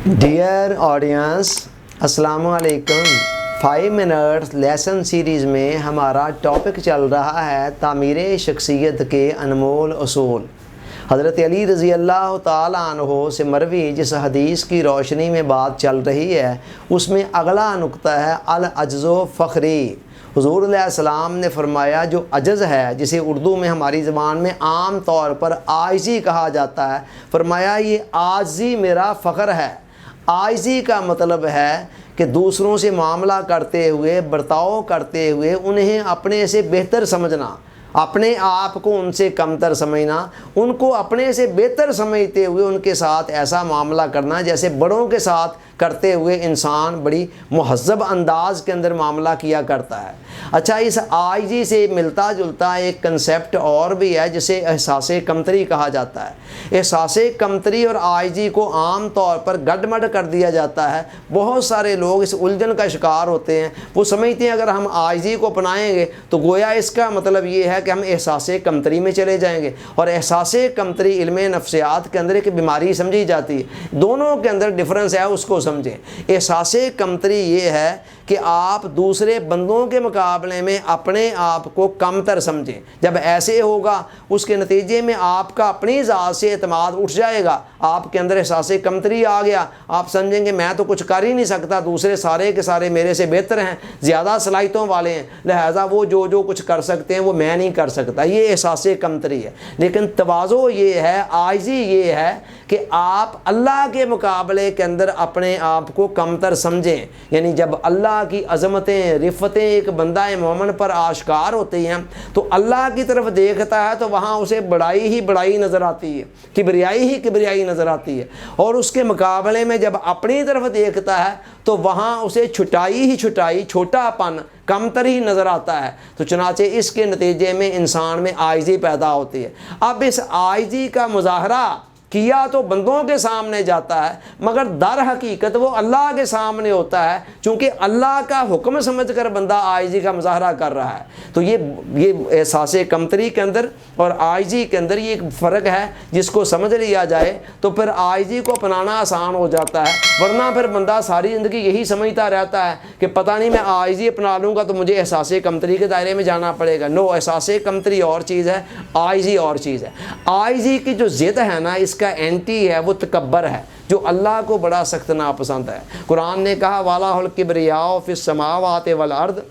Dear audience, अस्सलाम वालेकुम। 5 minutes lesson series में हमारा टॉपिक चल रहा है तामीर शख्सियत के अनमोल उसूल। हज़रत अली रज़ी अल्लाह ताला अन्हो से मरवी जिस हदीस की रोशनी में बात चल रही है उसमें अगला नुक्ता है अल अज्ज़ो फ़ख्री। हुज़ूर अलैहिस्सलाम ने फरमाया जो अजज़ है, जिसे उर्दू में हमारी ज़बान में आम तौर पर आजिज़ी कहा जाता है, फरमाया ये आजिज़ी मेरा फ़ख्र है। आजिज़ी का मतलब है कि दूसरों से मामला करते हुए, बर्ताव करते हुए उन्हें अपने से बेहतर समझना, अपने आप को उनसे कमतर समझना, उनको अपने से बेहतर समझते हुए उनके साथ ऐसा मामला करना जैसे बड़ों के साथ करते हुए इंसान बड़ी मुहज़्ज़ब अंदाज़ के अंदर मामला किया करता है। अच्छा, इस आजिज़ी से मिलता जुलता एक कंसेप्ट और भी है जिसे एहसास कमतरी कहा जाता है। एहसास कमतरी और आजिज़ी को आम तौर पर गडमड कर दिया जाता है। बहुत सारे लोग इस उलझन का शिकार होते हैं। वो समझते हैं अगर हम आजिज़ी को अपनाएंगे तो गोया इसका मतलब ये है कि हम एहसास कमतरी में चले जाएंगे, और एहसास कमतरी इल्म नफ्सियात के अंदर एक बीमारी समझी जाती है। दोनों के अंदर डिफरेंस है, उसको समझें। एहसास कमतरी ये है कि आप दूसरे बंदों के मुकाबले में अपने आप को कमतर समझें। जब ऐसे होगा उसके नतीजे में आपका अपनी ज़ात से एतमाद उठ जाएगा, आपके अंदर एहसास कमतरी आ गया। आप समझेंगे मैं तो कुछ कर ही नहीं सकता, दूसरे सारे के सारे मेरे से बेहतर हैं, ज़्यादा सलाहियतों वाले हैं, लिहाजा वो जो कुछ कर सकते हैं वो मैं नहीं कर सकता। ये एहसास कमतरी है। लेकिन तवाज़ो ये है, आजिज़ी ये है कि आप अल्लाह के मुकाबले के अंदर अपने आप को कमतर समझें। यानी जब अल्लाह की अज़मतें, रिफ़तें एक बंदा मोमिन पर आश्कार होती हैं तो अल्लाह की तरफ देखता है तो वहाँ उसे बड़ाई ही बड़ाई नज़र आती है, किबरियाई ही किबरियाई नज़र आती है। और उसके मुकाबले में जब अपनी तरफ देखता है तो वहाँ उसे छुटाई ही छुटाई, छोटापन, कमतर ही नज़र आता है। तो चुनाचे इसके नतीजे में इंसान में आजिज़ी पैदा होती है। अब इस आजिज़ी का मुज़ाहरा किया तो बंदों के सामने जाता है, मगर दर हकीकत वो अल्लाह के सामने होता है, चूँकि अल्लाह का हुक्म समझकर बंदा आजिज़ी का मुज़ाहरा कर रहा है। तो ये एहसास कमतरी के अंदर और आजिज़ी के अंदर ये एक फ़र्क है, जिसको समझ लिया जाए तो फिर आजिज़ी को अपनाना आसान हो जाता है। वरना फिर बंदा सारी ज़िंदगी यही समझता रहता है कि पता नहीं मैं आजिज़ी अपना लूँगा तो मुझे एहसास कमतरी के दायरे में जाना पड़ेगा। नो, एहसास कमतरी और चीज़ है, आजिज़ी और चीज़ है। आजिज़ी की जो ज़िद है ना, इसका एंटी है, वो तकब्बर है, जो अल्लाह को बड़ा सख्त नापसंद है। कुरान ने कहा वालाहुल किब्रियाउ फिस समावाति वल अर्द,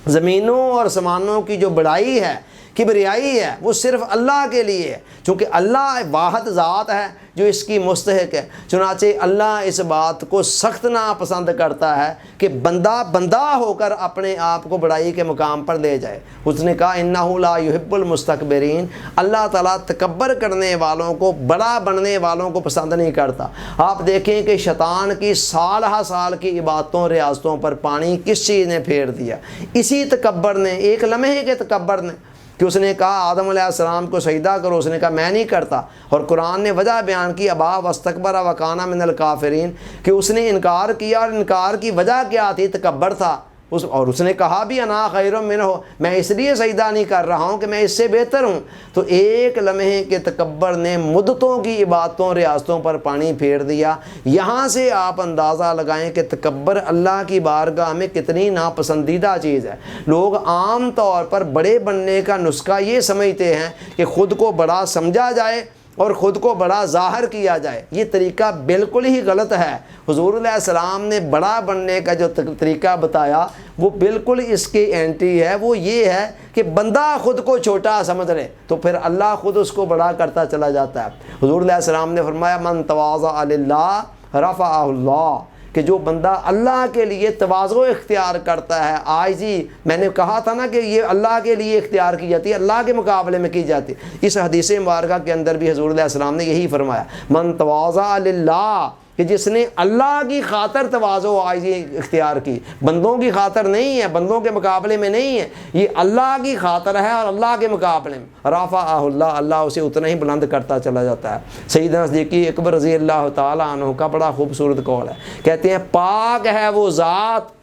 ज़मीनों और समानों की जो बड़ाई है, किबरियाई है, वो सिर्फ़ अल्लाह के लिए है, क्योंकि अल्लाह वाहिद ज़ात है जो इसकी मुस्तहिक है। चुनाचे अल्लाह इस बात को सख्त नापसंद करता है कि बंदा होकर अपने आप को बड़ाई के मुकाम पर ले जाए। उसने कहा इन्नहु ला युहिब्बुल मुस्तकबिरीन, अल्लाह ताला तकब्बर करने वालों को, बड़ा बनने वालों को पसंद नहीं करता। आप देखें कि शैतान की साल हा साल की इबादतों रियाजतों पर पानी किस चीज़ ने फेर दिया? इसी तकब्बर ने, एक लम्हे के तकब्बर ने, कि उसने कहा आदम अलैहिस्सलाम को सजदा करो, उसने कहा मैं नहीं करता। और कुरान ने वजह बयान की अबा वस्तकबरा वकाना मिनल काफिरीन, कि उसने इनकार किया, और इनकार की वजह क्या थी? तकब्बर था। और उसने कहा भी अना खैरुम मिन्हु, मैं इसलिए सजदा नहीं कर रहा हूँ कि मैं इससे बेहतर हूँ। तो एक लम्हे के तकब्बर ने मुद्दतों की इबादतों रियासतों पर पानी फेर दिया। यहाँ से आप अंदाज़ा लगाएं कि तकब्बर अल्लाह की बारगाह में कितनी नापसंदीदा चीज़ है। लोग आम तौर पर बड़े बनने का नुस्खा ये समझते हैं कि ख़ुद को बड़ा समझा जाए और ख़ुद को बड़ा ज़ाहिर किया जाए। ये तरीका बिल्कुल ही गलत है। हुज़ूर अलैहिस्सलाम ने बड़ा बनने का जो तरीका बताया वो बिल्कुल इसके एंटी है। वो ये है कि बंदा ख़ुद को छोटा समझ ले तो फिर अल्लाह ख़ुद उसको बड़ा करता चला जाता है। हुज़ूर अलैहिस्सलाम ने फरमाया मन तवाज़ा लिल्लाह रफ़अहुल्लाह, कि जो बंदा अल्लाह के लिए तवाज़ो इख्तियार करता है, आजिज़ी, मैंने कहा था ना कि ये अल्लाह के लिए इख्तियार की जाती है, अल्लाह के मुकाबले में की जाती है। इस हदीस मुबारका के अंदर भी हुज़ूर अलैहिस्सलाम ने यही फरमाया मन तवाज़ा लिल्लाह, कि जिसने अल्लाह की खातर तवाज़ो आजिज़ी इख्तियार की, बंदों की खातर नहीं है, बंदों के मुकाबले में नहीं है, ये अल्लाह की खातर है और अल्लाह के मुकाबले में रफ़अहुल्लाह, अल्लाह उसे उतना ही बुलंद करता चला जाता है। सैयदना सिद्दीक़ अकबर रज़ी अल्लाह ताला अन्हु का बड़ा खूबसूरत कौल है। कहते हैं पाक है वो ज़ात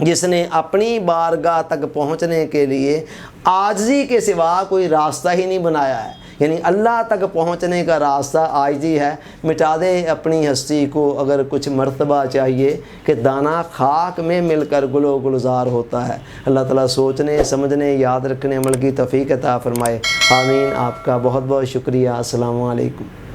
जिसने अपनी बारगाह तक पहुँचने के लिए आजिज़ी के सिवा कोई रास्ता ही नहीं बनाया है। یعنی اللہ تک پہنچنے کا راستہ عاجزی ہے. مٹا دے اپنی ہستی کو اگر کچھ مرتبہ چاہیے کہ دانہ خاک میں مل کر گل و گلزار ہوتا ہے. اللہ تعالیٰ سوچنے سمجھنے یاد رکھنے عمل کی توفیق عطا فرمائے. آمین. آپ کا بہت بہت شکریہ. السلام علیکم.